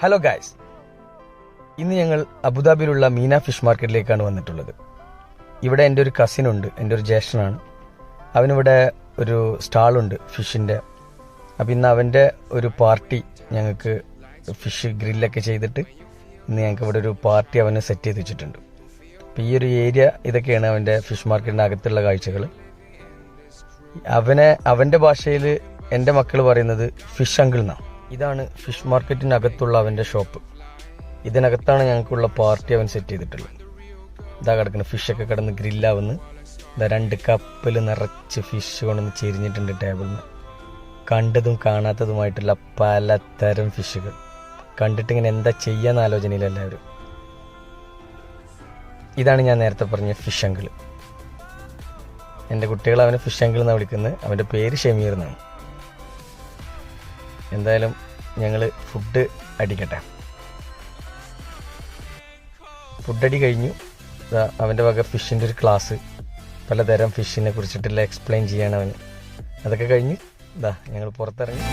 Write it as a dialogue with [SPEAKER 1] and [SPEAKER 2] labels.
[SPEAKER 1] Hello guys, ഇന്ന് ഞങ്ങൾ അബുദാബിയിലുള്ള Meena fish മാർക്കറ്റിലേക്കാണ് വന്നിട്ടുള്ളത്. ഇവിടെ എൻ്റെ ഒരു കസിനുണ്ട്, എൻ്റെ ഒരു ജ്യേഷ്ഠനാണ്. അവനിവിടെ ഒരു സ്റ്റാളുണ്ട് ഫിഷിൻ്റെ. അപ്പോൾ ഇന്ന് അവൻ്റെ ഒരു പാർട്ടി, ഞങ്ങൾക്ക് ഫിഷ് ഗ്രില്ലൊക്കെ ചെയ്തിട്ട് ഇന്ന് ഞങ്ങൾക്ക് ഇവിടെ ഒരു പാർട്ടി അവന് സെറ്റ് ചെയ്ത് വെച്ചിട്ടുണ്ട്. അപ്പോൾ ഈ ഒരു ഏരിയ ഇതൊക്കെയാണ് അവൻ്റെ ഫിഷ് മാർക്കറ്റിൻ്റെ അകത്തുള്ള കാഴ്ചകൾ. അവൻ്റെ ഭാഷയിൽ എൻ്റെ മക്കൾ പറയുന്നത് ഫിഷ് അങ്കിൾ എന്നാണ്. ഇതാണ് ഫിഷ് മാർക്കറ്റിനകത്തുള്ള അവൻ്റെ ഷോപ്പ്. ഇതിനകത്താണ് ഞങ്ങൾക്കുള്ള പാർട്ടി അവൻ സെറ്റ് ചെയ്തിട്ടുള്ളത്. ഇതാ കിടക്കുന്ന ഫിഷൊക്കെ കിടന്ന് ഗ്രില്ലാവുന്നു. ഇതാ 2 കപ്പിൽ നിറച്ച് ഫിഷ് കൊണ്ടുവന്ന് ചെരിഞ്ഞിട്ടുണ്ട് ടേബിളിൽ. കണ്ടതും കാണാത്തതുമായിട്ടുള്ള പലതരം ഫിഷുകൾ കണ്ടിട്ടിങ്ങനെ എന്താ ചെയ്യാന്ന് ആലോചനയിൽ എല്ലാവരും. ഇതാണ് ഞാൻ നേരത്തെ പറഞ്ഞ ഫിഷ് അങ്കിൾ. എൻ്റെ കുട്ടികൾ അവനെ ഫിഷ് അങ്കിൾ എന്നാണ് വിളിക്കുന്നത്. അവൻ്റെ പേര് ഷമീർ എന്നാണ്. എന്തായാലും ഞങ്ങൾ ഫുഡ് അടിക്കട്ടെ. ഫുഡടി കഴിഞ്ഞു. അവൻ്റെ വക ഫിഷിൻ്റെ ഒരു ക്ലാസ്, പലതരം ഫിഷിനെ കുറിച്ചിട്ടുള്ള എക്സ്പ്ലെയിൻ ചെയ്യാണ് അവന്. അതൊക്കെ കഴിഞ്ഞ് ഞങ്ങൾ പുറത്തിറങ്ങി.